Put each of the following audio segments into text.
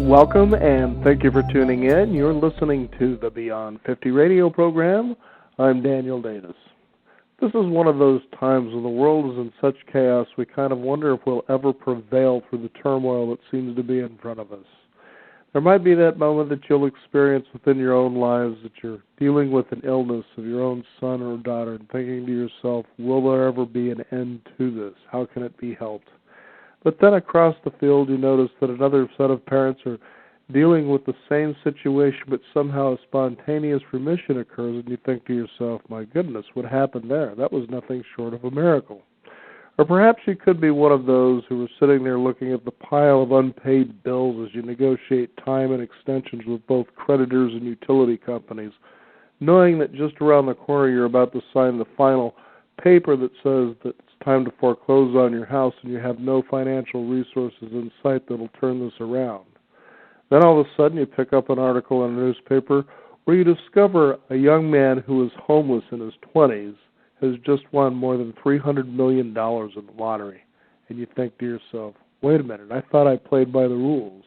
Welcome and thank you for tuning in. You're listening to the Beyond 50 radio program. I'm Daniel Davis. This is one of those times when the world is in such chaos we kind of wonder if we'll ever prevail through the turmoil that seems to be in front of us. There might be that moment that you'll experience within your own lives that you're dealing with an illness of your own son or daughter and thinking to yourself, will there ever be an end to this? How can it be helped? But then across the field you notice that another set of parents are dealing with the same situation, but somehow a spontaneous remission occurs, and you think to yourself, my goodness, what happened there? That was nothing short of a miracle. Or perhaps you could be one of those who are sitting there looking at the pile of unpaid bills as you negotiate time and extensions with both creditors and utility companies, knowing that just around the corner you're about to sign the final paper that says that it's time to foreclose on your house and you have no financial resources in sight that will turn this around. Then all of a sudden you pick up an article in a newspaper where you discover a young man who is homeless in his 20s has just won more than $300 million in the lottery. And you think to yourself, wait a minute, I thought I played by the rules.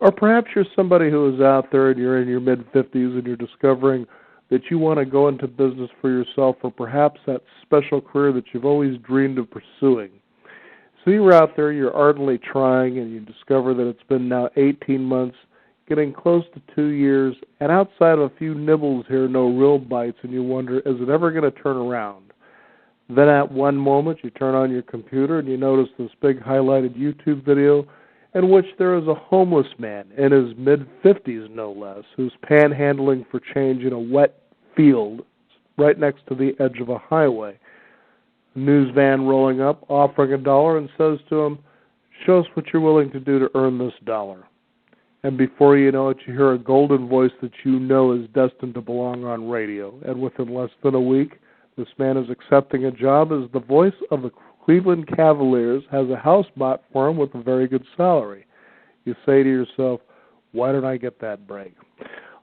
Or perhaps you're somebody who is out there and you're in your mid-50s and you're discovering that you want to go into business for yourself, or perhaps that special career that you've always dreamed of pursuing. So you're out there, you're ardently trying, and you discover that it's been now 18 months, getting close to 2 years, and outside of a few nibbles here, no real bites, and you wonder, is it ever going to turn around? Then at one moment, you turn on your computer and you notice this big highlighted YouTube video in which there is a homeless man in his mid-50s, no less, who's panhandling for change in a wet field right next to the edge of a highway. A news van rolling up, offering $1, and says to him, show us what you're willing to do to earn this $1. And before you know it, you hear a golden voice that you know is destined to belong on radio. And within less than a week, this man is accepting a job as the voice of the Cleveland Cavaliers, has a house bought for him with a very good salary. You say to yourself, why don't I get that break?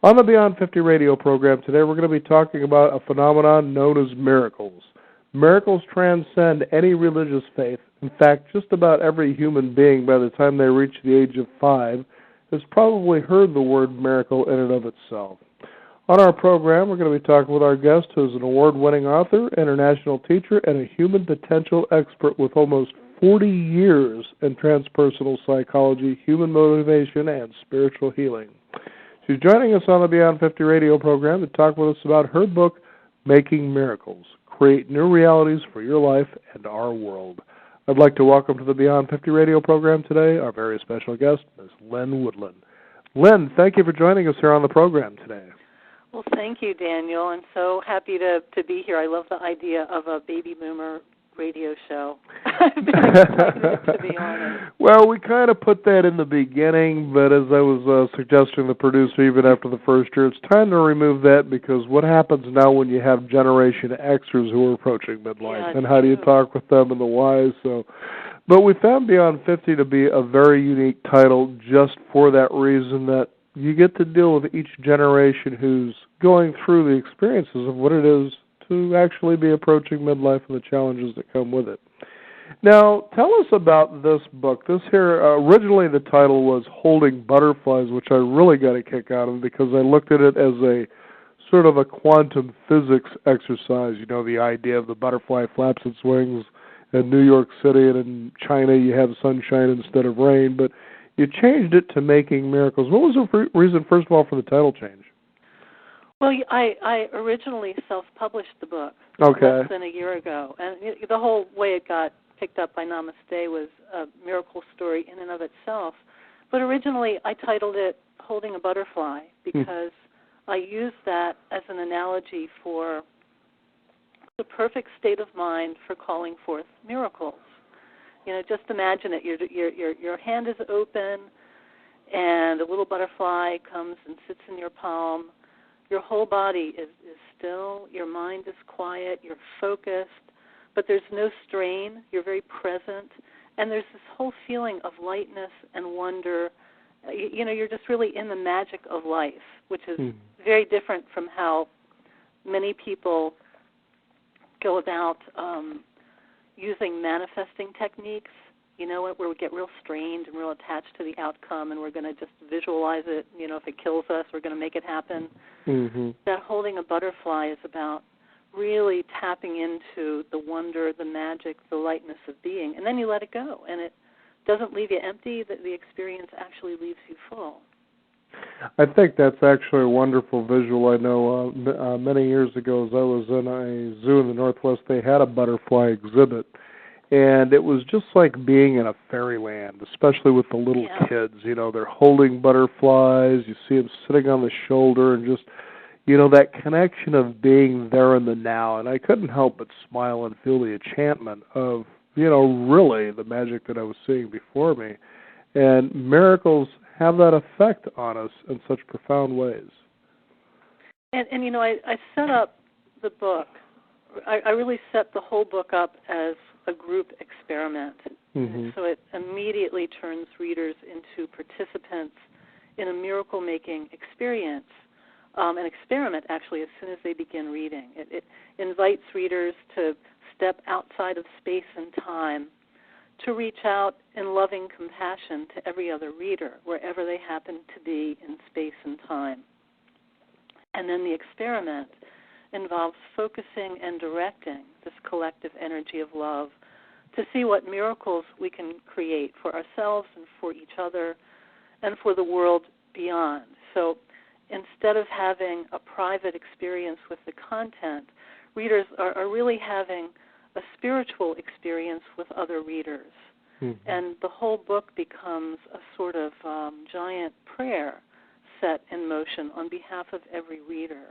On the Beyond 50 radio program today, we're going to be talking about a phenomenon known as miracles. Miracles transcend any religious faith. In fact, just about every human being, by the time they reach the age of 5, has probably heard the word miracle in and of itself. On our program, we're going to be talking with our guest, who is an award-winning author, international teacher, and a human potential expert with almost 40 years in transpersonal psychology, human motivation, and spiritual healing. She's joining us on the Beyond 50 radio program to talk with us about her book, Making Miracles, Create New Realities for Your Life and Our World. I'd like to welcome to the Beyond 50 radio program today our very special guest, Ms. Lynn Woodland. Lynn, thank you for joining us here on the program today. Well, thank you, Daniel. I'm so happy to be here. I love the idea of a baby boomer radio show. I'm very excited to be honest. Well, we kind of put that in the beginning, but as I was suggesting to the producer even after the first year, it's time to remove that, because what happens now when you have Generation Xers who are approaching midlife, and how do you talk with them and the whys? But we found Beyond 50 to be a very unique title just for that reason, that you get to deal with each generation who's going through the experiences of what it is to actually be approaching midlife and the challenges that come with it. Now, tell us about this book. This here, originally the title was Holding Butterflies, which I really got a kick out of because I looked at it as a sort of a quantum physics exercise. You know, the idea of the butterfly flaps its wings in New York City, and in China you have sunshine instead of rain, but you changed it to Making Miracles. What was the reason, first of all, for the title change? Well, I originally self-published the book less than a year ago, and the whole way it got picked up by Namaste was a miracle story in and of itself. But originally I titled it Holding a Butterfly because I used that as an analogy for the perfect state of mind for calling forth miracles. You know, just imagine it. Your hand is open, and a little butterfly comes and sits in your palm. Your whole body is still. Your mind is quiet. You're focused, but there's no strain. You're very present, and there's this whole feeling of lightness and wonder. You know, you're just really in the magic of life, which is very different from how many people go about using manifesting techniques, you know what, where we get real strained and real attached to the outcome, and we're going to just visualize it. You know, if it kills us, we're going to make it happen. Mm-hmm. That holding a butterfly is about really tapping into the wonder, the magic, the lightness of being, and then you let it go, and it doesn't leave you empty. The experience actually leaves you full. I think that's actually a wonderful visual. I know many years ago, as I was in a zoo in the Northwest, they had a butterfly exhibit, and it was just like being in a fairyland, especially with the little kids. You know, they're holding butterflies. You see them sitting on the shoulder, and just, you know, that connection of being there in the now. And I couldn't help but smile and feel the enchantment of, you know, really the magic that I was seeing before me. And miracles have that effect on us in such profound ways. And you know, I set up the book. I really set the whole book up as a group experiment. Mm-hmm. So it immediately turns readers into participants in a miracle-making experience, an experiment, actually, as soon as they begin reading. It invites readers to step outside of space and time, to reach out in loving compassion to every other reader, wherever they happen to be in space and time. And then the experiment involves focusing and directing this collective energy of love to see what miracles we can create for ourselves and for each other and for the world beyond. So instead of having a private experience with the content, readers are really having a spiritual experience with other readers. Mm-hmm. And the whole book becomes a sort of giant prayer set in motion on behalf of every reader.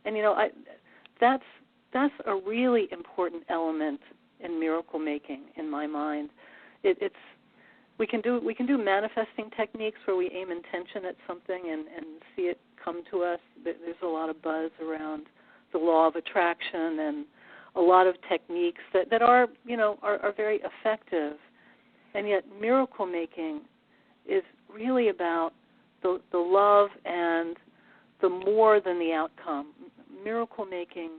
And, you know, that's a really important element in miracle making, in my mind. We can do manifesting techniques where we aim intention at something and see it come to us. There's a lot of buzz around the law of attraction and a lot of techniques that are very effective. And yet miracle making is really about the love and the more than the outcome. Miracle making,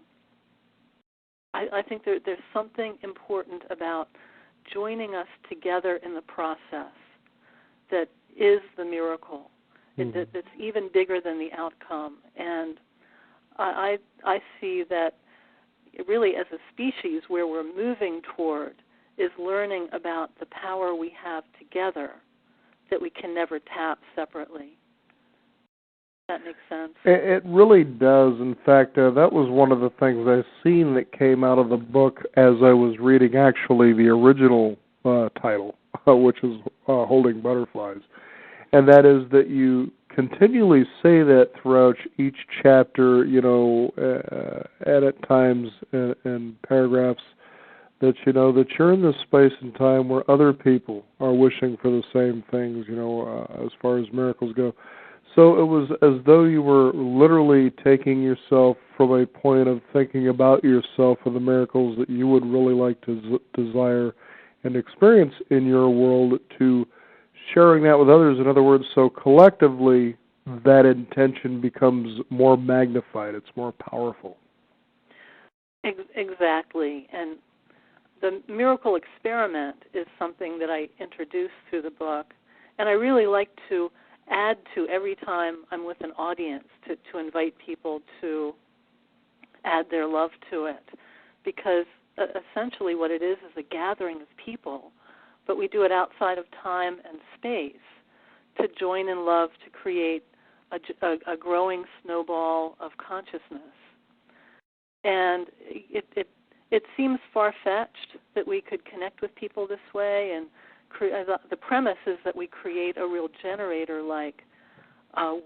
I think there's something important about joining us together in the process that is the miracle. Mm-hmm. That's even bigger than the outcome. And I see that really as a species where we're moving toward is learning about the power we have together that we can never tap separately. That makes sense. It really does. In fact, that was one of the things I've seen that came out of the book as I was reading actually the original title, which is Holding Butterflies. And that is that you continually say that throughout each chapter, you know, at times in paragraphs, that, you know, that you're in this space and time where other people are wishing for the same things, you know, as far as miracles go. So it was as though you were literally taking yourself from a point of thinking about yourself and the miracles that you would really like to desire and experience in your world to sharing that with others. In other words, so collectively that intention becomes more magnified. It's more powerful. Exactly. And the miracle experiment is something that I introduce through the book. And I really like to add to every time I'm with an audience to invite people to add their love to it. Because essentially what it is a gathering of people, but we do it outside of time and space to join in love to create a growing snowball of consciousness. And it seems far-fetched that we could connect with people this way, and the premise is that we create a real generator-like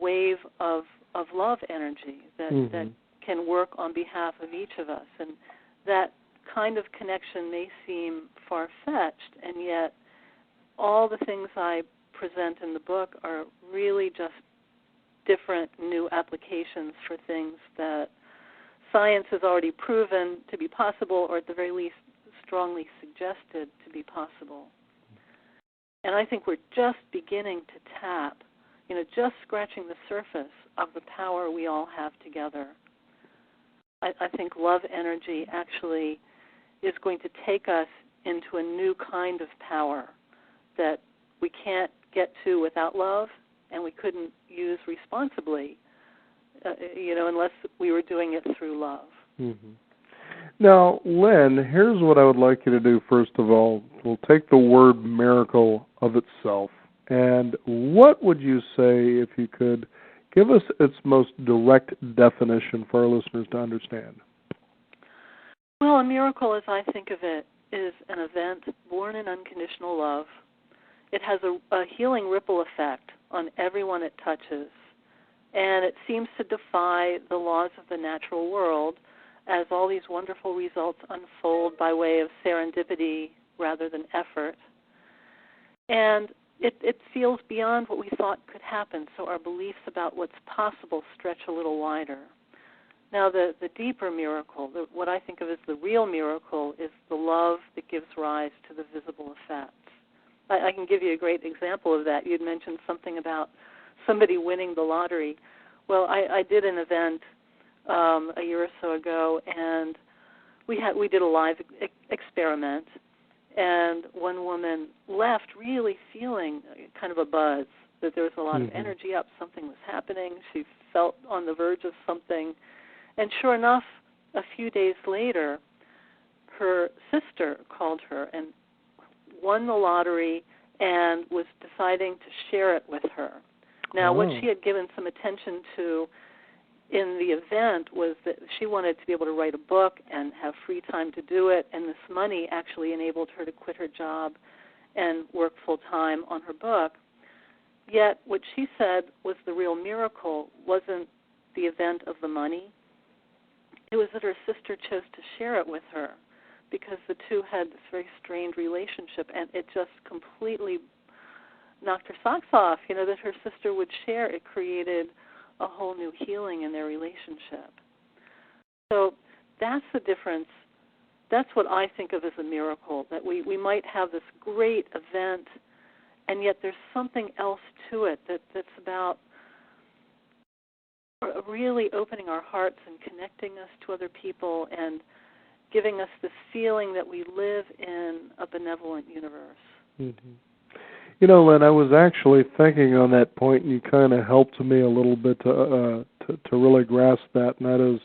wave of love energy that can work on behalf of each of us. And that kind of connection may seem far-fetched, and yet all the things I present in the book are really just different new applications for things that science has already proven to be possible, or at the very least strongly suggested to be possible. And I think we're just beginning to tap, just scratching the surface of the power we all have together. I think love energy actually is going to take us into a new kind of power, that we can't get to without love, and we couldn't use responsibly, unless we were doing it through love. Mm-hmm. Now, Lynn, here's what I would like you to do. First of all, we'll take the word miracle of itself, and what would you say, if you could, give us its most direct definition for our listeners to understand? Well, a miracle, as I think of it, is an event born in unconditional love. It has a healing ripple effect on everyone it touches, and it seems to defy the laws of the natural world as all these wonderful results unfold by way of serendipity rather than effort. And it feels beyond what we thought could happen, so our beliefs about what's possible stretch a little wider. Now, the deeper miracle, what I think of as the real miracle, is the love that gives rise to the visible effects. I can give you a great example of that. You'd mentioned something about somebody winning the lottery. Well, I did an event a year or so ago, and we did a live experiment, and one woman left really feeling kind of a buzz, that there was a lot of energy up, something was happening, she felt on the verge of something, and sure enough, a few days later, her sister called her and won the lottery and was deciding to share it with her. Now, what she had given some attention to in the event was that she wanted to be able to write a book and have free time to do it, and this money actually enabled her to quit her job and work full-time on her book. Yet what she said was the real miracle wasn't the event of the money. It was that her sister chose to share it with her, because the two had this very strained relationship, and it just completely knocked her socks off, that her sister would share. It created a whole new healing in their relationship. So that's the difference. That's what I think of as a miracle, that we might have this great event, and yet there's something else to it that's about really opening our hearts and connecting us to other people and giving us this feeling that we live in a benevolent universe. Mm-hmm. Lynn, I was actually thinking on that point, and you kind of helped me a little bit to really grasp that, and that is,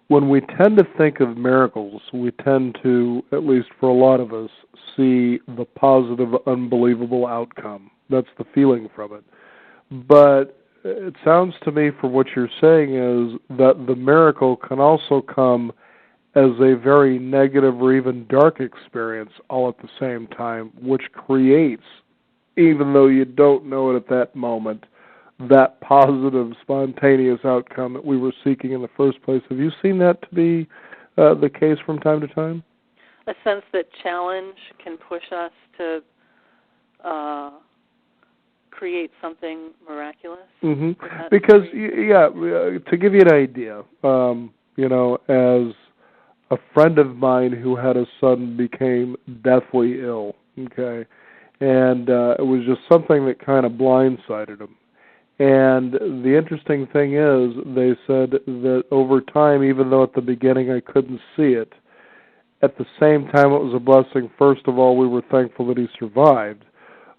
when we tend to think of miracles, we tend to, at least for a lot of us, see the positive, unbelievable outcome. That's the feeling from it. But it sounds to me from what you're saying is that the miracle can also come as a very negative or even dark experience all at the same time, which creates, even though you don't know it at that moment, that positive, spontaneous outcome that we were seeking in the first place. Have you seen that to be the case from time to time? A sense that challenge can push us to create something miraculous? Mm-hmm. Because, to give you an idea, as a friend of mine who had a son became deathly ill, okay, and it was just something that kind of blindsided him. And the interesting thing is, they said that over time, even though at the beginning I couldn't see it, at the same time it was a blessing. First of all, we were thankful that he survived.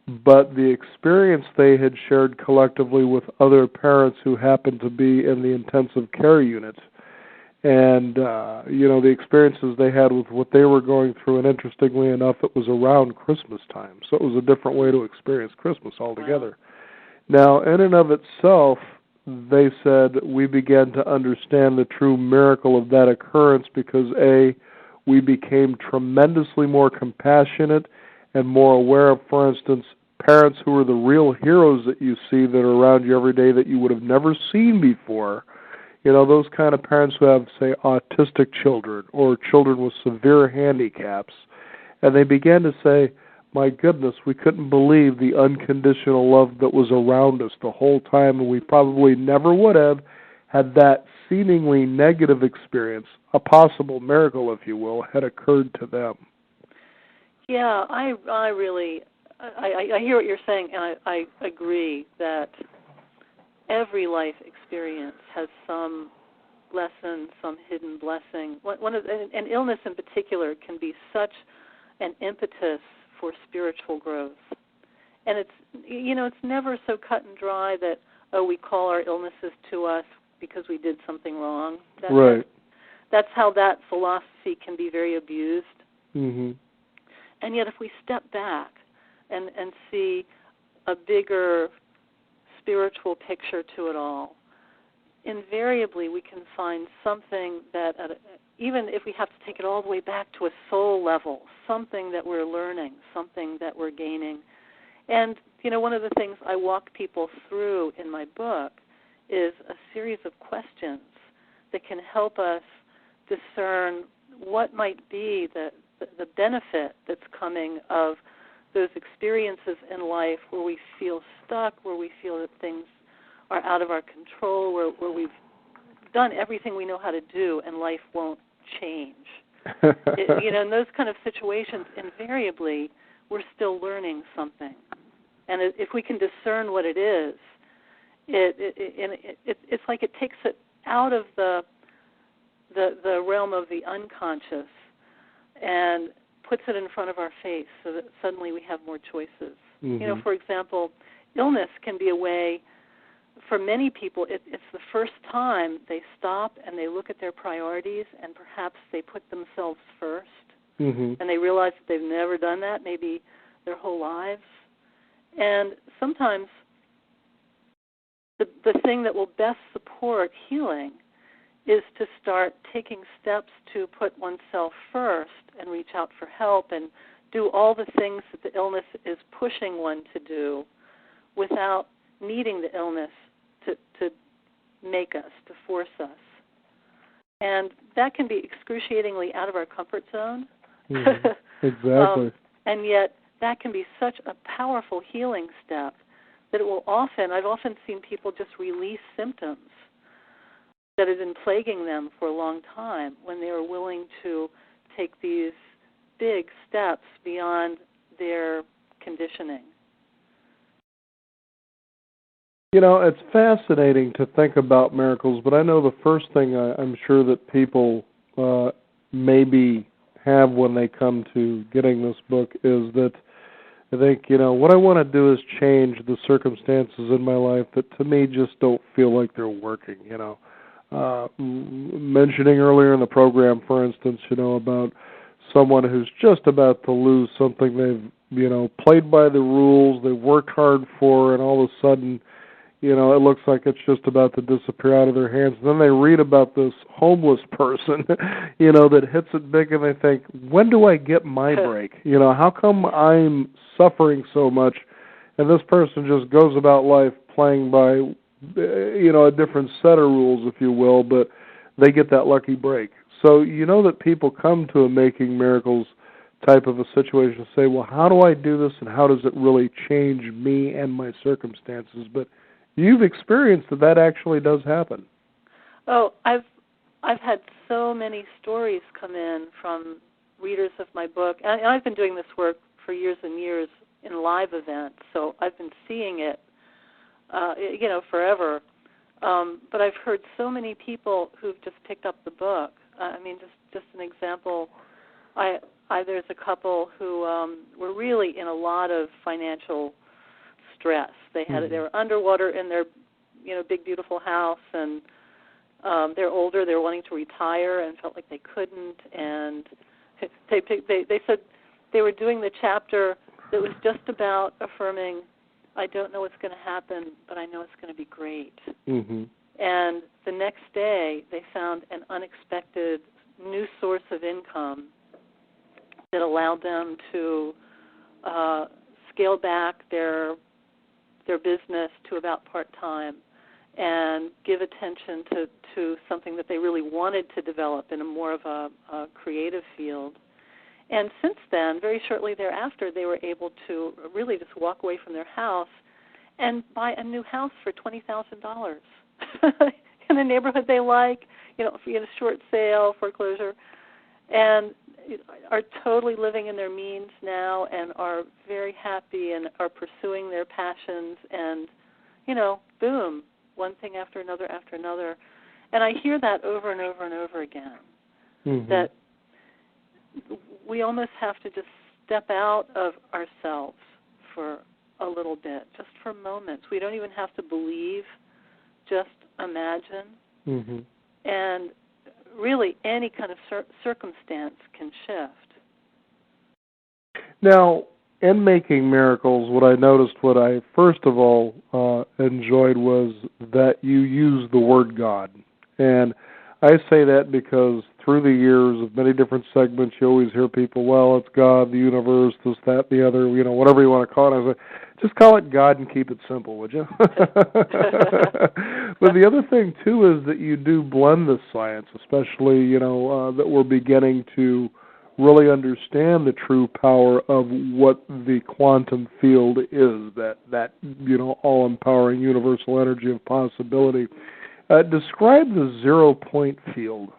But the experience they had shared collectively with other parents who happened to be in the intensive care unit, and the experiences they had with what they were going through, and interestingly enough, it was around Christmas time, so it was a different way to experience Christmas altogether. Wow. Now, in and of itself, they said we began to understand the true miracle of that occurrence because, A, we became tremendously more compassionate and more aware of, for instance, parents who are the real heroes that you see that are around you every day that you would have never seen before. Those kind of parents who have, say, autistic children or children with severe handicaps. And they began to say, my goodness, we couldn't believe the unconditional love that was around us the whole time, and we probably never would have had that seemingly negative experience, a possible miracle, if you will, had occurred to them. Yeah, I really hear what you're saying, and I agree that every life experience has some lesson, some hidden blessing. An illness in particular can be such an impetus for spiritual growth. And it's never so cut and dry that, we call our illnesses to us because we did something wrong. Right. That's how that philosophy can be very abused. Mm-hmm. And yet if we step back and see a bigger spiritual picture to it all, invariably we can find something that, even if we have to take it all the way back to a soul level, something that we're learning, something that we're gaining. And, one of the things I walk people through in my book is a series of questions that can help us discern what might be the benefit that's coming of those experiences in life where we feel stuck, where we feel that things are out of our control, where we've done everything we know how to do and life won't change. In those kind of situations, invariably, we're still learning something. And if we can discern what it is, it's like it takes it out of the realm of the unconscious and puts it in front of our face so that suddenly we have more choices. Mm-hmm. For example, illness can be a way, for many people, it's the first time they stop and they look at their priorities and perhaps they put themselves first, mm-hmm. and they realize that they've never done that, maybe their whole lives. And sometimes the thing that will best support healing is to start taking steps to put oneself first and reach out for help and do all the things that the illness is pushing one to do without needing the illness to make us, to force us. And that can be excruciatingly out of our comfort zone. Mm-hmm. Exactly. And yet that can be such a powerful healing step that I've often seen people just release symptoms that had been plaguing them for a long time when they were willing to take these big steps beyond their conditioning. It's fascinating to think about miracles, but I know the first thing I'm sure that people maybe have when they come to getting this book is that I think, what I want to do is change the circumstances in my life that to me just don't feel like they're working, mentioning earlier in the program, for instance, about someone who's just about to lose something they've, played by the rules, they've worked hard for, and all of a sudden, it looks like it's just about to disappear out of their hands. And then they read about this homeless person, that hits it big, and they think, when do I get my break? How come I'm suffering so much? And this person just goes about life playing by, a different set of rules, if you will, but they get that lucky break. So that people come to a making miracles type of a situation and say, well, how do I do this, and how does it really change me and my circumstances? But you've experienced that actually does happen. Oh, I've had so many stories come in from readers of my book. And I've been doing this work for years and years in live events, so I've been seeing it, forever. But I've heard so many people who've just picked up the book. Just an example, there's a couple who were really in a lot of financial stress. They were underwater in their, big beautiful house, and they're older. They're wanting to retire and felt like they couldn't. And they said they were doing the chapter that was just about affirming, I don't know what's going to happen, but I know it's going to be great. Mm-hmm. And the next day, they found an unexpected new source of income that allowed them to scale back their business to about part-time and give attention to something that they really wanted to develop in a more of a creative field. And since then, very shortly thereafter, they were able to really just walk away from their house and buy a new house for $20,000 in a neighborhood they like, in a short sale, foreclosure, and are totally living in their means now and are very happy and are pursuing their passions and, boom, one thing after another after another. And I hear that over and over and over again, mm-hmm. that we almost have to just step out of ourselves for a little bit, just for moments. We don't even have to believe, just imagine. Mm-hmm. And really, any kind of circumstance can shift. Now, in making miracles, what I noticed, what I first of all enjoyed was that you use the word God. And I say that because through the years of many different segments, you always hear people, well, it's God, the universe, this, that, the other, whatever you want to call it. I say, just call it God and keep it simple, would you? But the other thing, too, is that you do blend the science, especially, that we're beginning to really understand the true power of what the quantum field is, that all-empowering universal energy of possibility. Describe the zero-point field.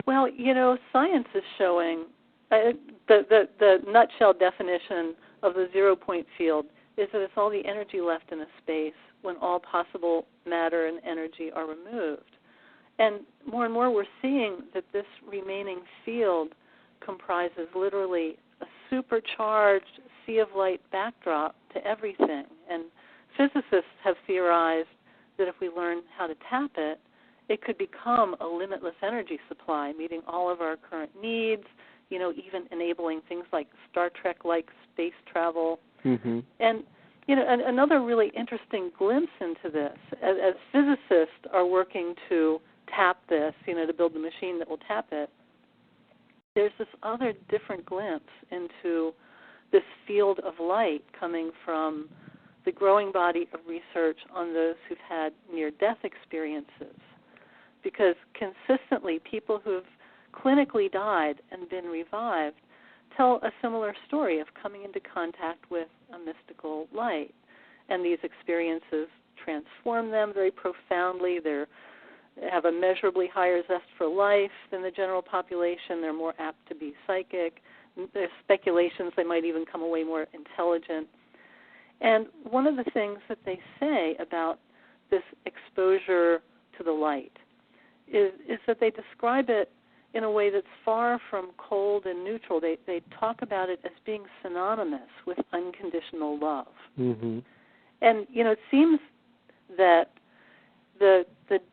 Well, science is showing the nutshell definition of the zero-point field is that it's all the energy left in a space when all possible matter and energy are removed. And more we're seeing that this remaining field comprises literally a supercharged sea of light backdrop to everything. And physicists have theorized that if we learn how to tap it, it could become a limitless energy supply, meeting all of our current needs, even enabling things like Star Trek-like space travel. Mm-hmm. And, another really interesting glimpse into this, as physicists are working to tap this, to build the machine that will tap it, there's this other different glimpse into this field of light coming from the growing body of research on those who've had near-death experiences. Because consistently, people who've clinically died and been revived tell a similar story of coming into contact with a mystical light. And these experiences transform them very profoundly. They have a measurably higher zest for life than the general population. They're more apt to be psychic. There's speculations they might even come away more intelligent. And one of the things that they say about this exposure to the light is that they describe it in a way that's far from cold and neutral. They talk about it as being synonymous with unconditional love. Mm-hmm. And, it seems that the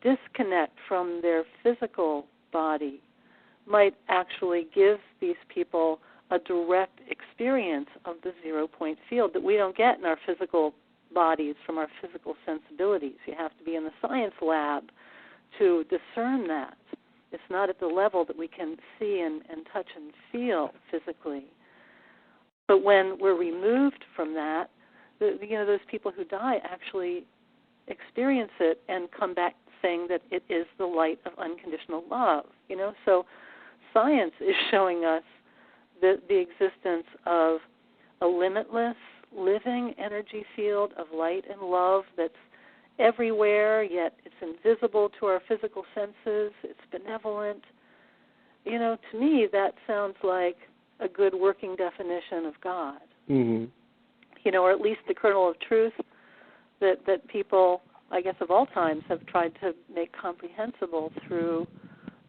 disconnect from their physical body might actually give these people a direct experience of the zero-point field that we don't get in our physical bodies from our physical sensibilities. You have to be in the science lab to discern that. It's not at the level that we can see and touch and feel physically. But when we're removed from that, those people who die actually experience it and come back saying that it is the light of unconditional love. So science is showing us the existence of a limitless, living energy field of light and love that's everywhere, yet it's invisible to our physical senses. It's benevolent. To me, that sounds like a good working definition of God. Mm-hmm. Or at least the kernel of truth that people, I guess, of all times have tried to make comprehensible through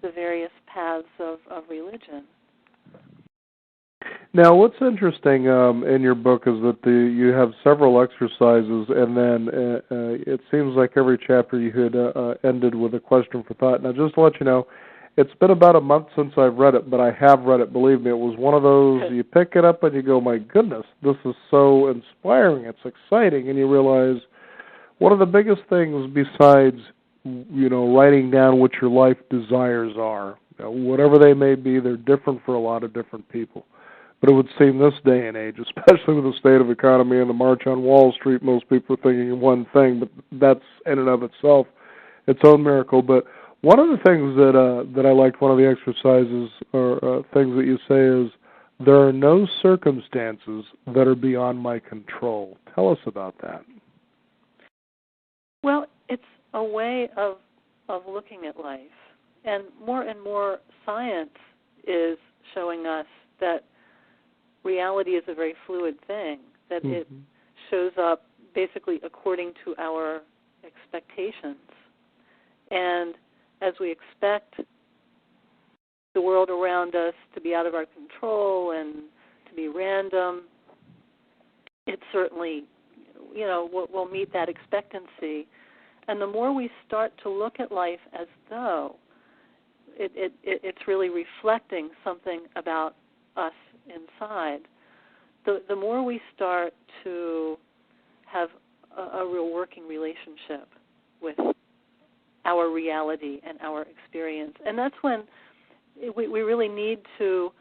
the various paths of religion. Now, what's interesting in your book is that you have several exercises, and then it seems like every chapter you had ended with a question for thought. Now, just to let you know, it's been about a month since I've read it, but I have read it. Believe me, it was one of those, you pick it up and you go, my goodness, this is so inspiring, it's exciting, and you realize one of the biggest things besides, writing down what your life desires are, whatever they may be, they're different for a lot of different people. But it would seem this day and age, especially with the state of economy and the march on Wall Street, most people are thinking of one thing, but that's in and of itself its own miracle. But one of the things that I liked, one of the exercises or things that you say is, there are no circumstances that are beyond my control. Tell us about that. Well, it's a way of looking at life. And more science is showing us that reality is a very fluid thing, that it shows up basically according to our expectations. And as we expect the world around us to be out of our control and to be random, it certainly, will meet that expectancy. And the more we start to look at life as though it's really reflecting something about us inside, the more we start to have a real working relationship with our reality and our experience. And that's when we really need to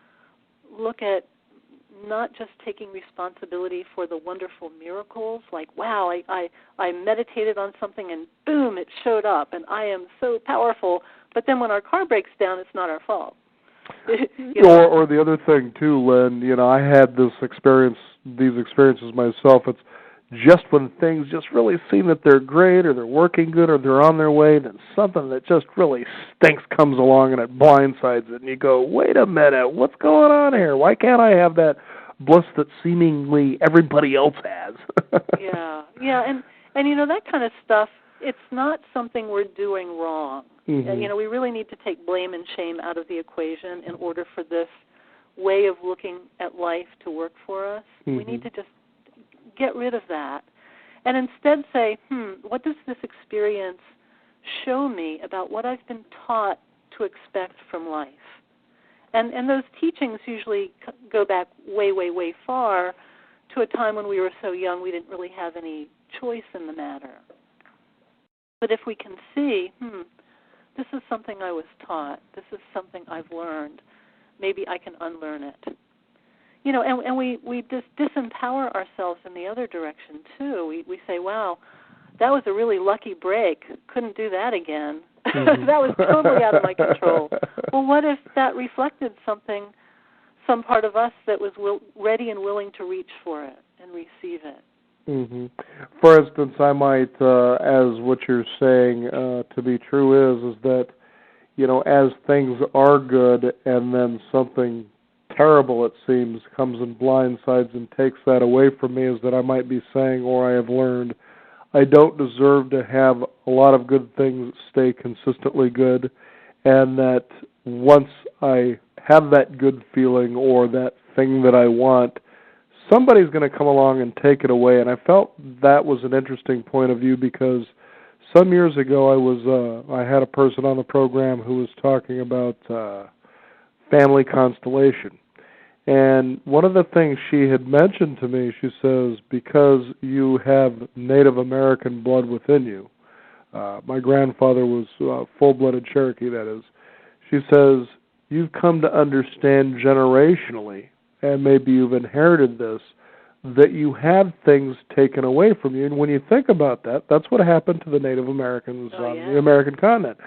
look at not just taking responsibility for the wonderful miracles, like, wow, I meditated on something and boom, it showed up, and I am so powerful. But then when our car breaks down, it's not our fault. Or the other thing too, Lynn, I had these experiences myself. It's just when things just really seem that they're great or they're working good or they're on their way, then something that just really stinks comes along and it blindsides it, and you go, wait a minute, what's going on here? Why can't I have that bliss that seemingly everybody else has? Yeah, and that kind of stuff, it's not something we're doing wrong. Mm-hmm. We really need to take blame and shame out of the equation in order for this way of looking at life to work for us. Mm-hmm. We need to just get rid of that and instead say, what does this experience show me about what I've been taught to expect from life? And those teachings usually go back way, way, way far to a time when we were so young we didn't really have any choice in the matter. But if we can see, this is something I was taught, this is something I've learned, maybe I can unlearn it. And we just disempower ourselves in the other direction, too. We say, wow, that was a really lucky break. Couldn't do that again. Mm-hmm. That was totally out of my control. Well, what if that reflected some part of us that was ready and willing to reach for it and receive it? Mm-hmm. For instance, I might, as what you're saying to be true is that, as things are good and then something terrible, it seems, comes and blindsides and takes that away from me, is that I might be saying, or I have learned, I don't deserve to have a lot of good things stay consistently good, and that once I have that good feeling or that thing that I want, somebody's going to come along and take it away. And I felt that was an interesting point of view because some years ago I had a person on the program who was talking about family constellation. And one of the things she had mentioned to me, she says, because you have Native American blood within you, my grandfather was full-blooded Cherokee, that is, she says, you've come to understand generationally, and maybe you've inherited this, that you had things taken away from you. And when you think about that, that's what happened to the Native Americans on the American continent.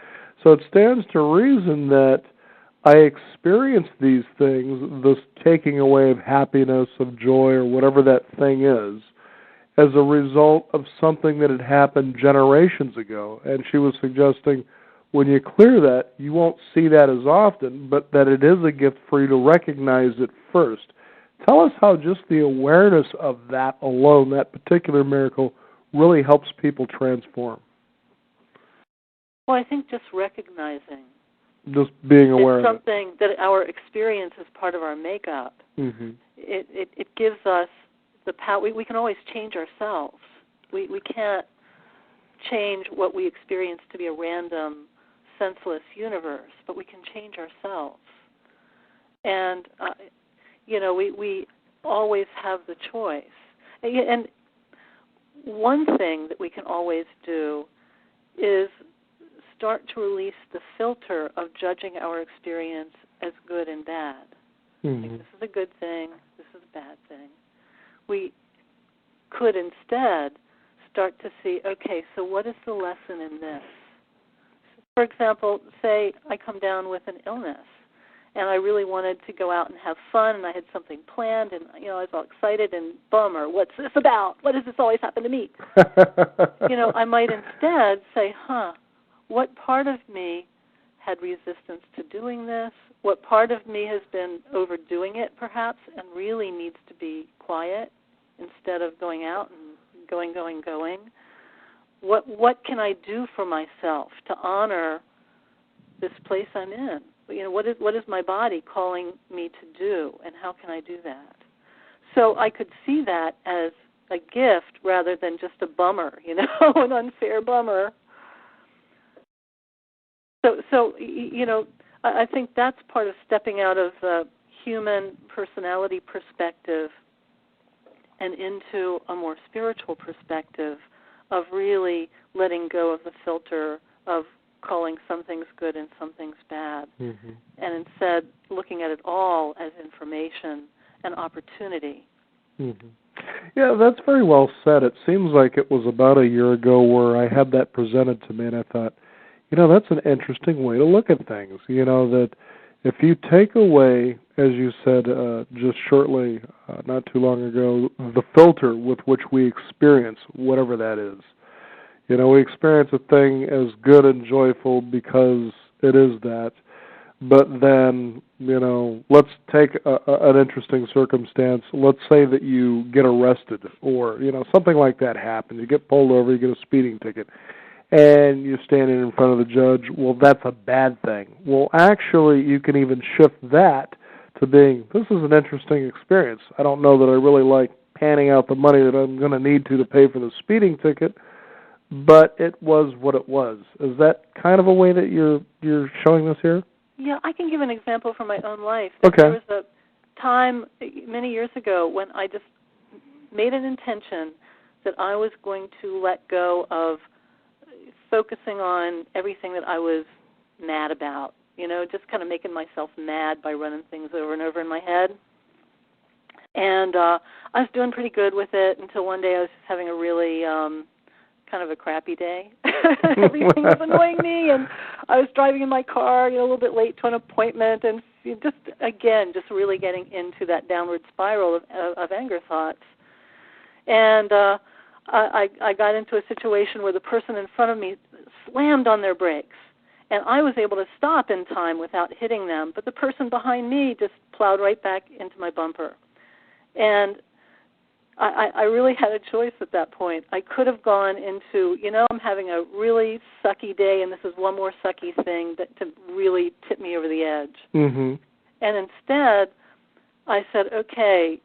So it stands to reason that I experienced these things, this taking away of happiness, of joy, or whatever that thing is, as a result of something that had happened generations ago. And she was suggesting when you clear that, you won't see that as often, but that it is a gift for you to recognize it first. Tell us how just the awareness of that alone, that particular miracle, really helps people transform. Well, I think just recognizing. Just being aware of it. It's something that our experience is part of our makeup. Mm-hmm. It gives us the power. We can always change ourselves. We can't change what we experience to be a random, senseless universe, but we can change ourselves. And, we always have the choice. And one thing that we can always do is start to release the filter of judging our experience as good and bad. Mm-hmm. Like, this is a good thing, this is a bad thing. We could instead start to see, okay, so what is the lesson in this? For example, say I come down with an illness, and I really wanted to go out and have fun, and I had something planned, and I was all excited and bummer. What's this about? What does this always happen to me? I might instead say, what part of me had resistance to doing this? What part of me has been overdoing it, perhaps, and really needs to be quiet instead of going out and going? What can I do for myself to honor this place I'm in? What is my body calling me to do, and how can I do that? So I could see that as a gift rather than just a bummer, an unfair bummer. So I think that's part of stepping out of the human personality perspective and into a more spiritual perspective of really letting go of the filter of calling some things good and some things bad, and instead looking at it all as information and opportunity. Yeah, that's very well said. It seems like it was about a year ago where I had that presented to me, and I thought, that's an interesting way to look at things. That if you take away, as you said just shortly, not too long ago, the filter with which we experience whatever that is. We experience a thing as good and joyful because it is that. But then, let's take an interesting circumstance. Let's say that you get arrested or, something like that happens. You get pulled over, you get a speeding ticket, and you're standing in front of the judge. Well, that's a bad thing. Well, actually, you can even shift that to being, this is an interesting experience. I don't know that I really like panning out the money that I'm going to need to pay for the speeding ticket, but it was what it was. Is that kind of a way that you're showing this here? Yeah, I can give an example from my own life. Okay. There was a time many years ago when I just made an intention that I was going to let go of focusing on everything that I was mad about, just kind of making myself mad by running things over and over in my head. And I was doing pretty good with it until one day I was just having a really kind of a crappy day. Everything was annoying me, and I was driving in my car, a little bit late to an appointment, and just really getting into that downward spiral of anger thoughts. And I got into a situation where the person in front of me slammed on their brakes, and I was able to stop in time without hitting them, but the person behind me just plowed right back into my bumper. And I really had a choice at that point. I could have gone into, I'm having a really sucky day, and this is one more sucky thing to really tip me over the edge. And instead, I said, okay,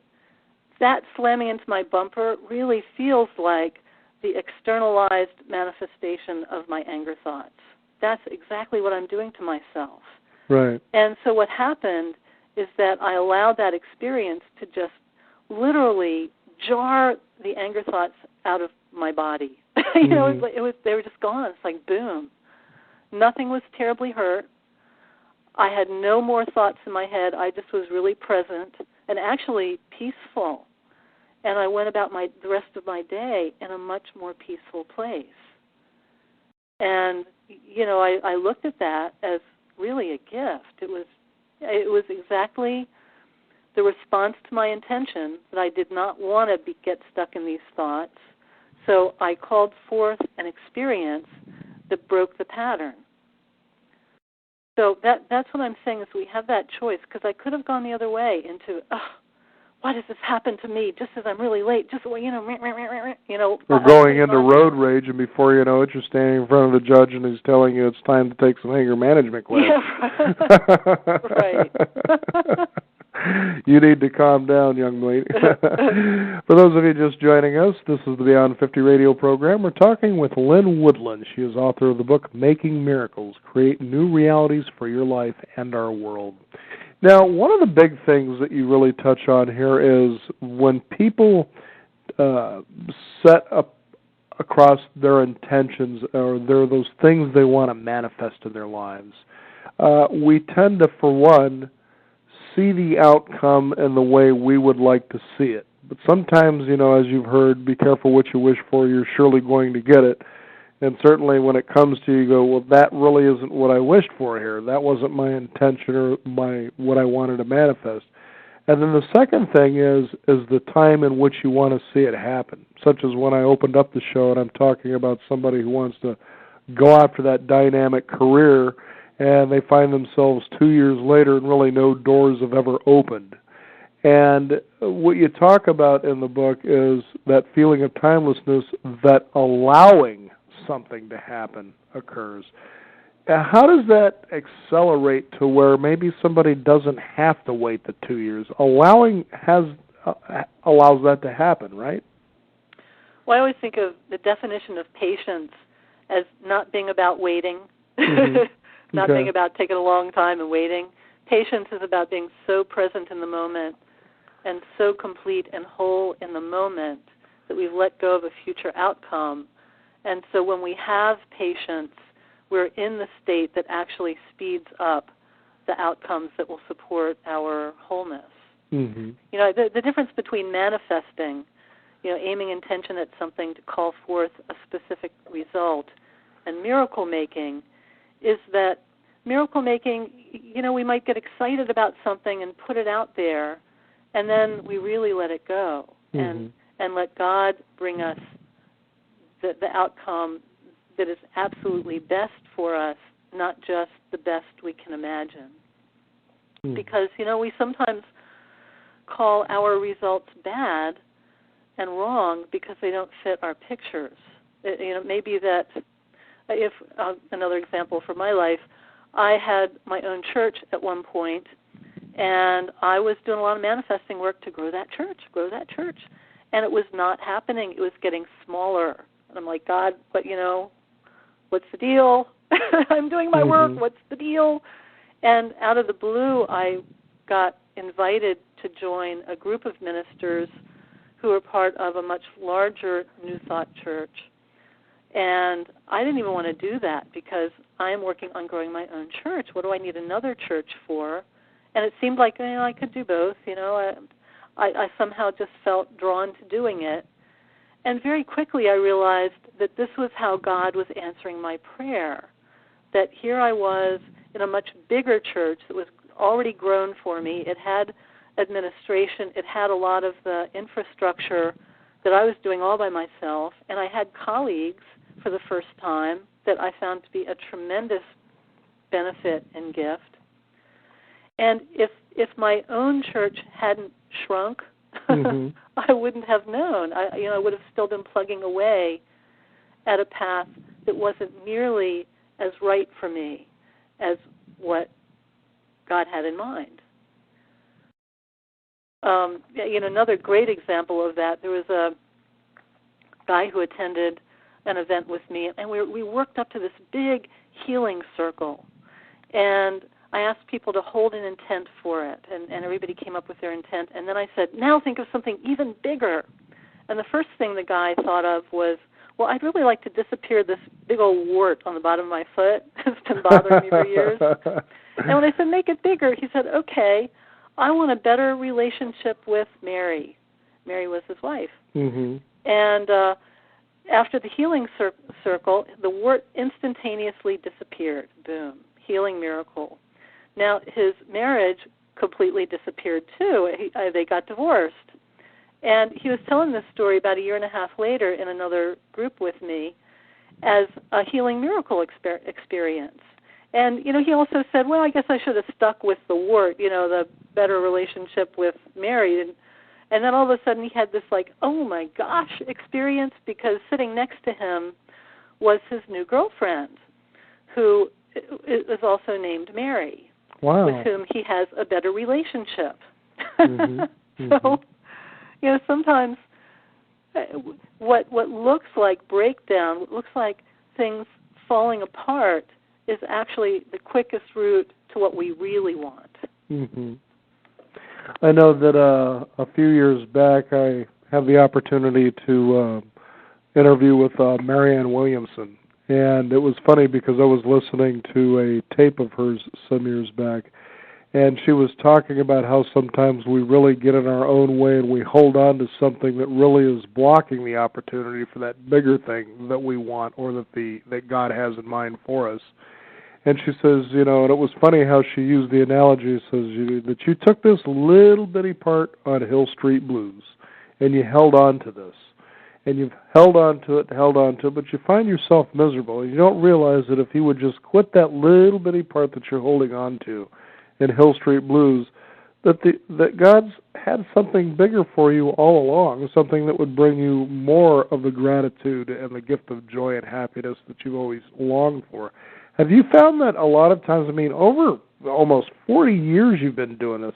that slamming into my bumper really feels like the externalized manifestation of my anger thoughts. That's exactly what I'm doing to myself. Right. And so what happened is that I allowed that experience to just literally jar the anger thoughts out of my body. They were just gone. It's like boom. Nothing was terribly hurt. I had no more thoughts in my head. I just was really present and actually peaceful. And I went about the rest of my day in a much more peaceful place. And I looked at that as really a gift. It was exactly the response to my intention that I did not want to get stuck in these thoughts. So I called forth an experience that broke the pattern. So that's what I'm saying is we have that choice, because I could have gone the other way into, why does this happen to me just as I'm really late? Just, Or going into road rage, and before you know it, you're standing in front of the judge and he's telling you it's time to take some anger management classes. Yeah, right. You need to calm down, young lady. For those of you just joining us, this is the Beyond 50 radio program. We're talking with Lynn Woodland. She is author of the book Making Miracles, Create New Realities for Your Life and Our World. Now, one of the big things that you really touch on here is when people set up across their intentions, or there are those things they want to manifest in their lives, we tend to, for one, see the outcome in the way we would like to see it. But sometimes, as you've heard, be careful what you wish for, you're surely going to get it. And certainly when it comes to you go, well, that really isn't what I wished for here. That wasn't my intention or what I wanted to manifest. And then the second thing is the time in which you want to see it happen, such as when I opened up the show and I'm talking about somebody who wants to go after that dynamic career, and they find themselves 2 years later and really no doors have ever opened. And what you talk about in the book is that feeling of timelessness, that allowing something to happen occurs. How does that accelerate to where maybe somebody doesn't have to wait the 2 years? Allowing allows that to happen, right? Well, I always think of the definition of patience as not being about waiting, not being about taking a long time and waiting. Patience is about being so present in the moment and so complete and whole in the moment that we've let go of a future outcome. And so when we have patience, we're in the state that actually speeds up the outcomes that will support our wholeness. Mm-hmm. You know, the difference between manifesting, you know, aiming intention at something to call forth a specific result, and miracle making is that miracle making, you know, we might get excited about something and put it out there, and then we really let it go and let God bring us the outcome that is absolutely best for us, not just the best we can imagine. Because, you know, we sometimes call our results bad and wrong because they don't fit our pictures. You know, maybe that if, another example from my life, I had my own church at one point, and I was doing a lot of manifesting work to grow that church, and it was not happening. It was getting smaller. And I'm like, God, but, you know, what's the deal? I'm doing my work. What's the deal? And out of the blue, I got invited to join a group of ministers who were part of a much larger New Thought church. And I didn't even want to do that because I am working on growing my own church. What do I need another church for? And it seemed like, you know, I could do both. You know, I somehow just felt drawn to doing it. And very quickly I realized that this was how God was answering my prayer, that here I was in a much bigger church that was already grown for me. It had administration. It had a lot of the infrastructure that I was doing all by myself, and I had colleagues for the first time that I found to be a tremendous benefit and gift. And if my own church hadn't shrunk, I wouldn't have known. I would have still been plugging away at a path that wasn't nearly as right for me as what God had in mind. You know, another great example of that, there was a guy who attended an event with me, and we worked up to this big healing circle. And I asked people to hold an intent for it, and everybody came up with their intent. And then I said, now think of something even bigger. And the first thing the guy thought of was, well, I'd really like to disappear this big old wart on the bottom of my foot. It's been bothering me for years. And when I said, make it bigger, he said, okay, I want a better relationship with Mary. Mary was his wife. And after the healing circle, the wart instantaneously disappeared. Boom, healing miracle. Now, his marriage completely disappeared, too. They got divorced. And he was telling this story about a year and a half later in another group with me as a healing miracle experience. And, you know, he also said, well, I guess I should have stuck with the wart, you know, the better relationship with Mary. And then all of a sudden he had this, like, oh, my gosh, experience, because sitting next to him was his new girlfriend, who is also named Mary, with whom he has a better relationship. So, you know, sometimes what looks like breakdown, what looks like things falling apart, is actually the quickest route to what we really want. I know that a few years back I had the opportunity to interview with Marianne Williamson, and it was funny because I was listening to a tape of hers some years back, and she was talking about how sometimes we really get in our own way and we hold on to something that really is blocking the opportunity for that bigger thing that we want or that God has in mind for us. And she says, you know, and it was funny how she used the analogy, says that you took this little bitty part on Hill Street Blues and you held on to this. And you've held on to it, but you find yourself miserable. And you don't realize that if you would just quit that little bitty part that you're holding on to in Hill Street Blues, that God's had something bigger for you all along, something that would bring you more of the gratitude and the gift of joy and happiness that you've always longed for. Have you found that a lot of times, I mean, over almost 40 years you've been doing this,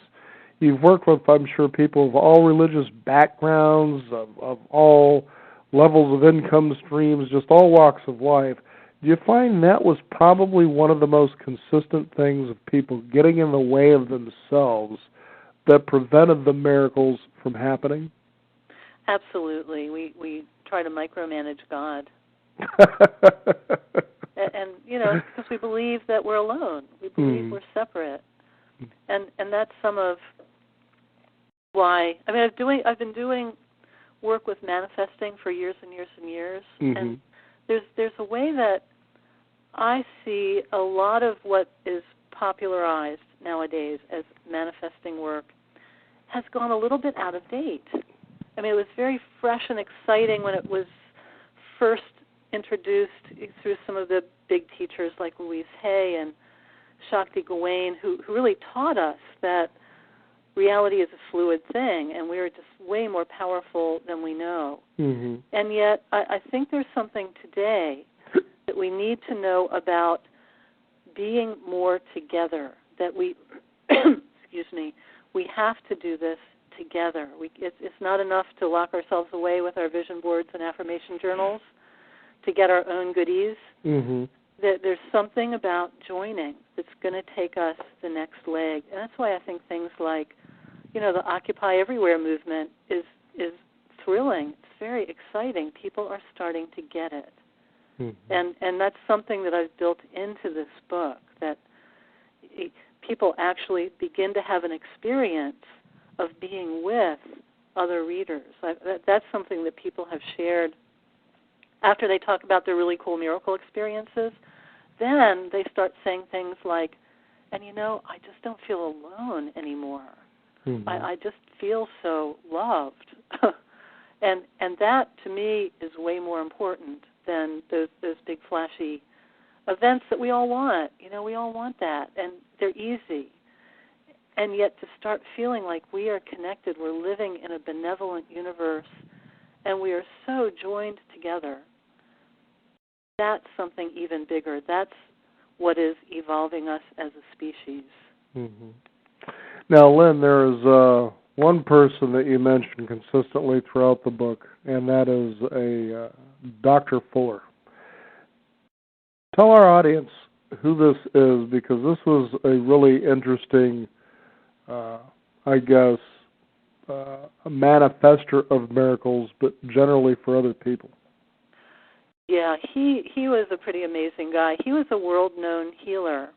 you've worked with, I'm sure, people of all religious backgrounds, of all levels of income streams, just all walks of life. Do you find that was probably one of the most consistent things of people getting in the way of themselves that prevented the miracles from happening? Absolutely. We try to micromanage God. And it's because we believe that we're alone. We believe we're separate. And that's some of why. I mean, I've been doing work with manifesting for years and years and years. And there's a way that I see a lot of what is popularized nowadays as manifesting work has gone a little bit out of date. I mean, it was very fresh and exciting when it was first introduced through some of the big teachers like Louise Hay and Shakti Gawain, who really taught us that reality is a fluid thing, and we're just way more powerful than we know. And yet, I think there's something today that we need to know about being more together, that we, excuse me, we have to do this together. It's not enough to lock ourselves away with our vision boards and affirmation journals to get our own goodies. There's something about joining that's going to take us the next leg. And that's why I think things like, the Occupy Everywhere movement is thrilling. It's very exciting. People are starting to get it. And that's something that I've built into this book, that people actually begin to have an experience of being with other readers. That's something that people have shared after they talk about their really cool miracle experiences. Then they start saying things like, and I just don't feel alone anymore. I just feel so loved. and that, to me, is way more important than those big flashy events that we all want. We all want that, and they're easy. And yet to start feeling like we are connected, we're living in a benevolent universe, and we are so joined together, that's something even bigger. That's what is evolving us as a species. Now, Lynn, there is one person that you mention consistently throughout the book, and that is a Dr. Fuller. Tell our audience who this is, because this was a really interesting, a manifester of miracles, but generally for other people. Yeah, he was a pretty amazing guy. He was a world-known healer,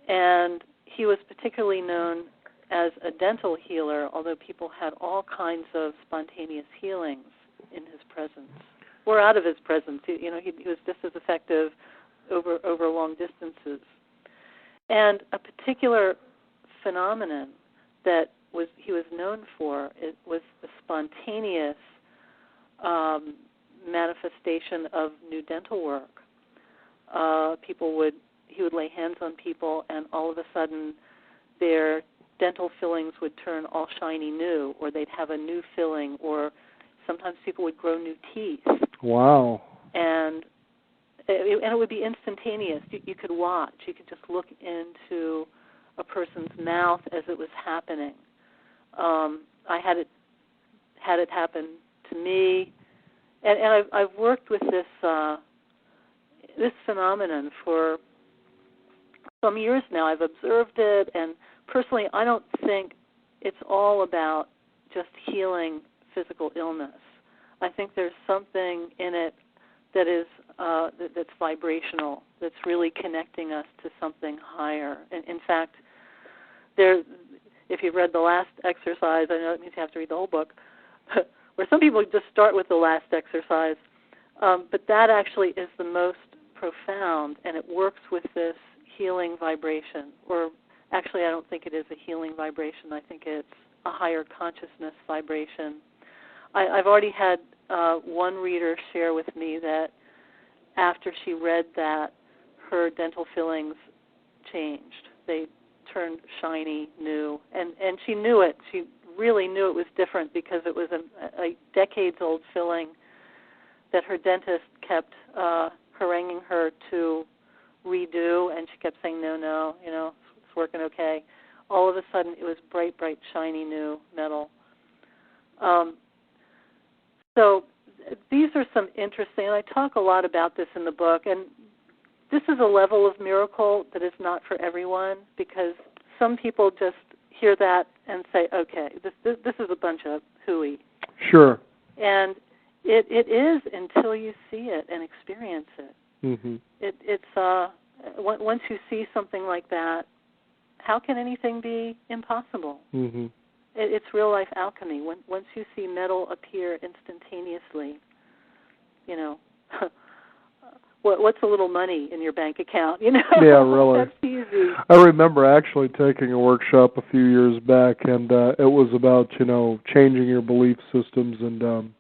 and he was particularly known as a dental healer, although people had all kinds of spontaneous healings in his presence, or out of his presence. He was just as effective over long distances. And a particular phenomenon that he was known for, it was the spontaneous manifestation of new dental work. He would lay hands on people, and all of a sudden their dental fillings would turn all shiny new, or they'd have a new filling, or sometimes people would grow new teeth. Wow. And it would be instantaneous. You could watch. You could just look into a person's mouth as it was happening. I had it happen to me, and I've worked with this phenomenon for some years now. I've observed it, and personally, I don't think it's all about just healing physical illness. I think there's something in it that is that's vibrational, that's really connecting us to something higher. And in fact, if you've read the last exercise, I know it means you have to read the whole book, where some people just start with the last exercise, but that actually is the most profound, and it works with this healing vibration. Or actually, I don't think it is a healing vibration. I think it's a higher consciousness vibration. I've already had one reader share with me that after she read that, her dental fillings changed. They turned shiny, new, and she knew it. She really knew it was different because it was a decades-old filling that her dentist kept haranguing her to redo, and she kept saying, no, it's working okay. All of a sudden, it was bright, shiny, new metal. So these are some interesting, and I talk a lot about this in the book, and this is a level of miracle that is not for everyone, because some people just hear that and say, okay, this is a bunch of hooey. Sure. And it is until you see it and experience it. Mm-hmm. It's once you see something like that, how can anything be impossible? Mm-hmm. It's real-life alchemy. Once you see metal appear instantaneously, what's a little money in your bank account? Yeah, really. That's easy. I remember actually taking a workshop a few years back, and it was about, changing your belief systems, and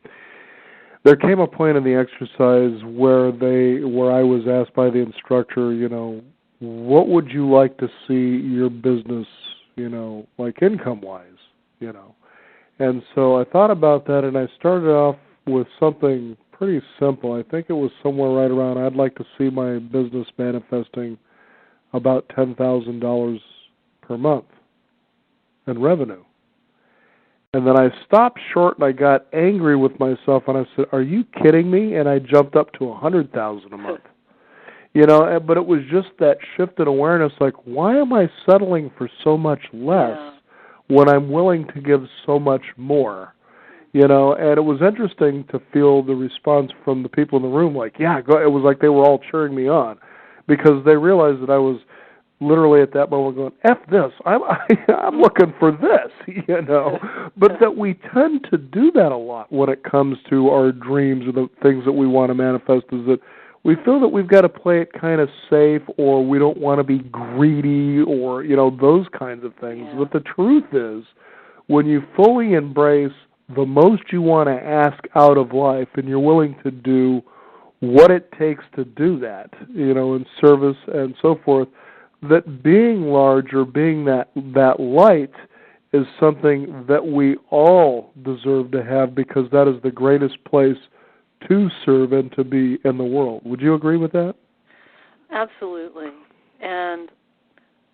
there came a point in the exercise where I was asked by the instructor, what would you like to see your business, like income-wise, And so I thought about that, and I started off with something pretty simple. I think it was somewhere right around, I'd like to see my business manifesting about $10,000 per month in revenue. And then I stopped short, and I got angry with myself, and I said, "Are you kidding me?" And I jumped up to $100,000 a month. But it was just that shift in awareness, like, why am I settling for so much less when I'm willing to give so much more? And it was interesting to feel the response from the people in the room, like, yeah, go. It was like they were all cheering me on, because they realized that I was literally at that moment going, F this, I'm looking for this, But that we tend to do that a lot when it comes to our dreams or the things that we want to manifest, is that we feel that we've got to play it kind of safe, or we don't want to be greedy, or, those kinds of things. Yeah. But the truth is, when you fully embrace the most you want to ask out of life, and you're willing to do what it takes to do that, in service and so forth, that being large, or being that light, is something that we all deserve to have, because that is the greatest place to serve and to be in the world. Would you agree with that? Absolutely. And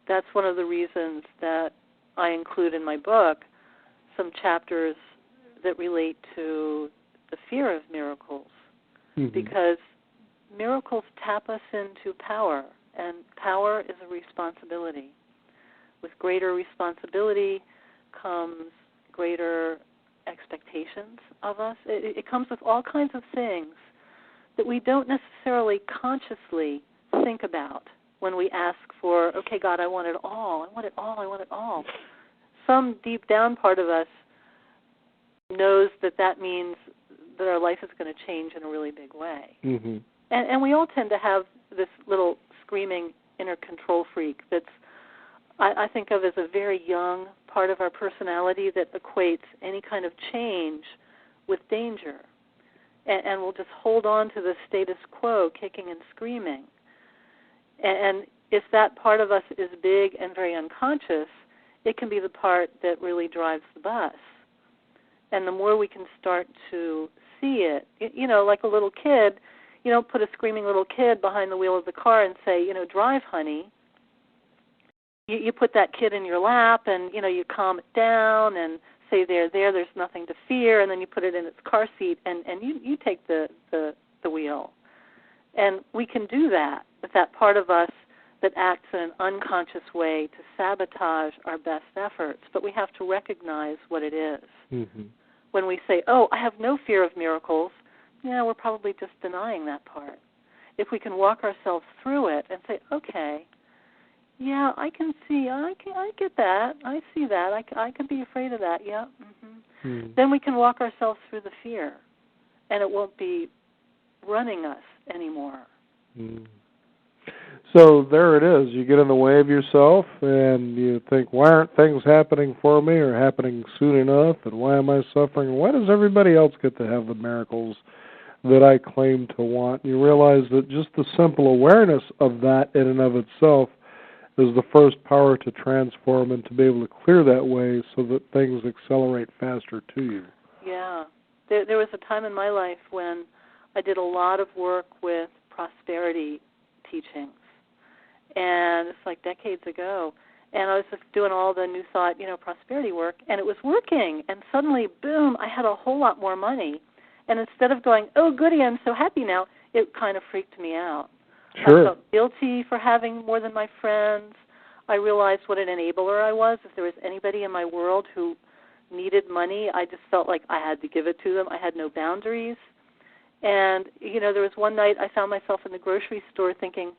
that's one of the reasons that I include in my book some chapters that relate to the fear of miracles, because miracles tap us into power, and power is a responsibility. With greater responsibility comes greater expectations of us. It comes with all kinds of things that we don't necessarily consciously think about when we ask for, okay, God, I want it all. I want it all. I want it all. Some deep down part of us knows that means that our life is going to change in a really big way. Mm-hmm. And we all tend to have this little screaming inner control freak that's, I think of as a very young part of our personality that equates any kind of change with danger. And we'll just hold on to the status quo, kicking and screaming. And if that part of us is big and very unconscious, it can be the part that really drives the bus. And the more we can start to see it, like a little kid, you don't put a screaming little kid behind the wheel of the car and say, drive, honey. You put that kid in your lap and, you calm it down and say, there's nothing to fear, and then you put it in its car seat and you take the wheel. And we can do that with that part of us that acts in an unconscious way to sabotage our best efforts, but we have to recognize what it is. Mm-hmm. When we say, I have no fear of miracles, we're probably just denying that part. If we can walk ourselves through it and say, okay, yeah, I can see, I get that, I see that, I could be afraid of that, yeah. Mm-hmm. Mm. Then we can walk ourselves through the fear, and it won't be running us anymore. Mm. So there it is. You get in the way of yourself, and you think, why aren't things happening for me or happening soon enough, and why am I suffering? Why does everybody else get to have the miracles that I claim to want? You realize that just the simple awareness of that in and of itself is the first power to transform and to be able to clear that way so that things accelerate faster to you. Yeah. There was a time in my life when I did a lot of work with prosperity teachings. And it's like decades ago. And I was just doing all the New Thought, prosperity work, and it was working. And suddenly, boom, I had a whole lot more money. And instead of going, oh, goody, I'm so happy now, it kind of freaked me out. Sure. I felt guilty for having more than my friends. I realized what an enabler I was. If there was anybody in my world who needed money, I just felt like I had to give it to them. I had no boundaries. And, there was one night I found myself in the grocery store thinking,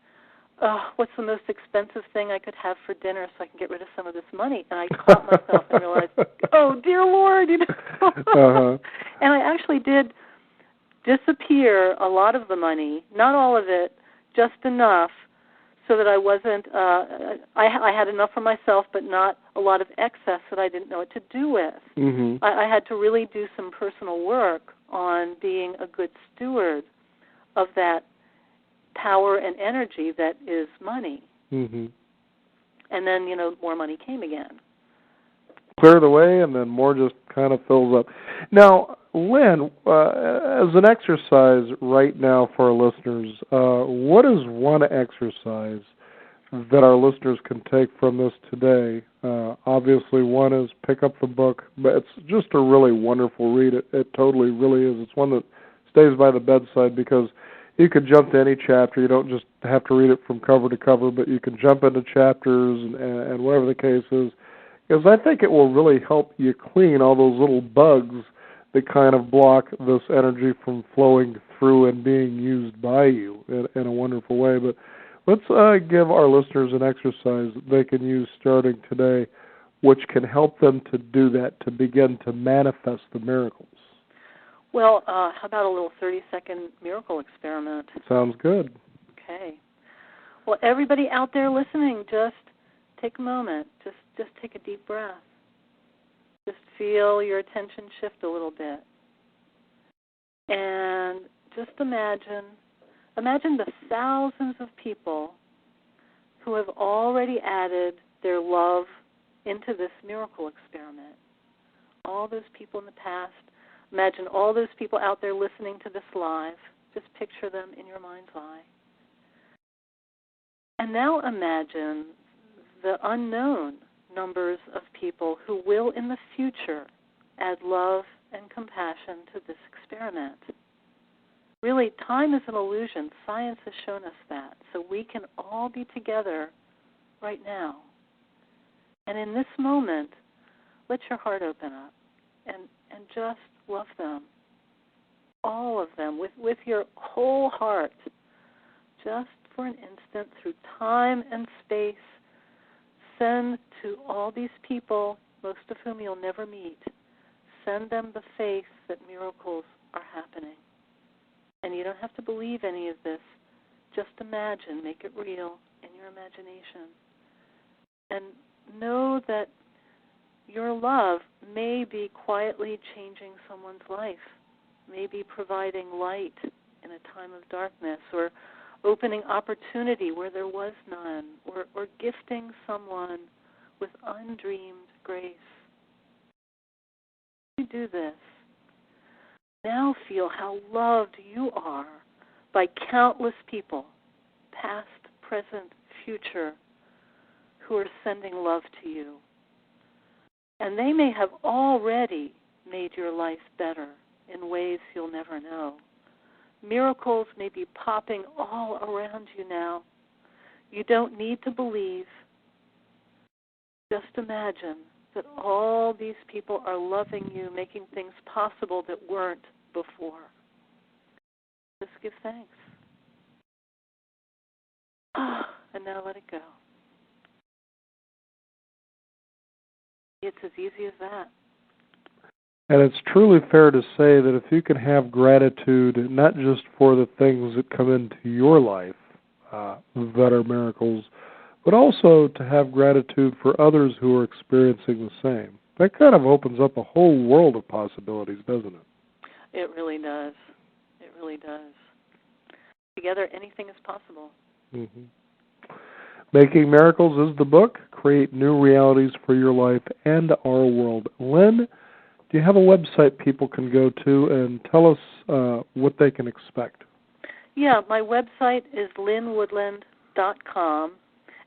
oh, what's the most expensive thing I could have for dinner so I can get rid of some of this money? And I caught myself and realized, oh, dear Lord, Uh-huh. And I actually did disappear a lot of the money, not all of it, just enough so that I wasn't, I had enough for myself, but not a lot of excess that I didn't know what to do with. Mm-hmm. I had to really do some personal work on being a good steward of that power and energy that is money. Mm-hmm. And then, more money came again. Clear the way, and then more just kind of fills up. Now, Lynn, as an exercise right now for our listeners, what is one exercise that our listeners can take from this today? Obviously, one is pick up the book, but it's just a really wonderful read. It totally really is. It's one that stays by the bedside because you could jump to any chapter. You don't just have to read it from cover to cover, but you can jump into chapters and whatever the case is. Because I think it will really help you clean all those little bugs that kind of block this energy from flowing through and being used by you in a wonderful way. But let's give our listeners an exercise that they can use starting today, which can help them to do that, to begin to manifest the miracles. Well, how about a little 30-second miracle experiment? Sounds good. Okay. Well, everybody out there listening, just take a moment. Just take a deep breath. Just feel your attention shift a little bit. And just imagine the thousands of people who have already added their love into this miracle experiment. All those people in the past. Imagine all those people out there listening to this live. Just picture them in your mind's eye. And now imagine the unknown numbers of people who will in the future add love and compassion to this experiment. Really, time is an illusion. Science has shown us that. So we can all be together right now. And in this moment, let your heart open up and just love them. All of them, with your whole heart. Just for an instant, through time and space, send to all these people, most of whom you'll never meet, send them the faith that miracles are happening. And you don't have to believe any of this. Just imagine, make it real in your imagination. And know that your love may be quietly changing someone's life, maybe providing light in a time of darkness, or opening opportunity where there was none, or gifting someone with undreamed grace. You do this. Now feel how loved you are by countless people, past, present, future, who are sending love to you. And they may have already made your life better in ways you'll never know. Miracles may be popping all around you now. You don't need to believe. Just imagine that all these people are loving you, making things possible that weren't before. Just give thanks. And now let it go. It's as easy as that. And it's truly fair to say that if you can have gratitude, not just for the things that come into your life that are miracles, but also to have gratitude for others who are experiencing the same. That kind of opens up a whole world of possibilities, doesn't it? It really does. It really does. Together, anything is possible. Mm-hmm. Making Miracles is the book. Create new realities for your life and our world. Lynn, do you have a website people can go to and tell us what they can expect? Yeah, my website is lynnwoodland.com,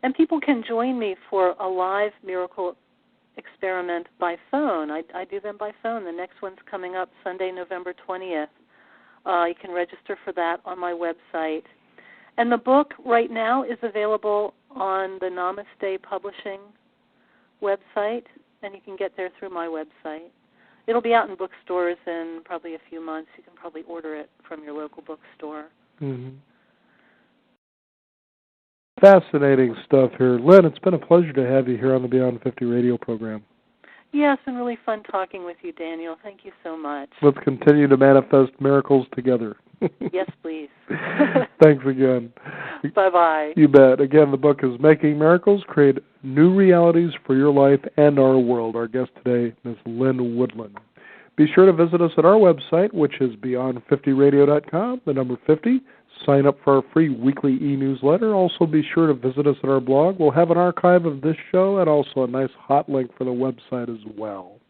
and people can join me for a live miracle experiment by phone. I do them by phone. The next one's coming up Sunday, November 20th. You can register for that on my website. And the book right now is available on the Namaste Publishing website, and you can get there through my website. It'll be out in bookstores in probably a few months. You can probably order it from your local bookstore. Mm-hmm. Fascinating stuff here. Lynn, it's been a pleasure to have you here on the Beyond 50 radio program. Yeah, it's been really fun talking with you, Daniel. Thank you so much. Let's continue to manifest miracles together. Yes, please. Thanks again. Bye-bye. You bet. Again, the book is Making Miracles, Create New Realities for Your Life and Our World. Our guest today is Lynn Woodland. Be sure to visit us at our website, which is beyond50radio.com, the number 50. Sign up for our free weekly e-newsletter. Also, be sure to visit us at our blog. We'll have an archive of this show and also a nice hot link for the website as well.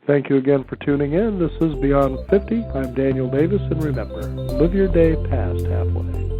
Thank you again for tuning in. This is Beyond 50. I'm Daniel Davis, and remember, live your day past halfway.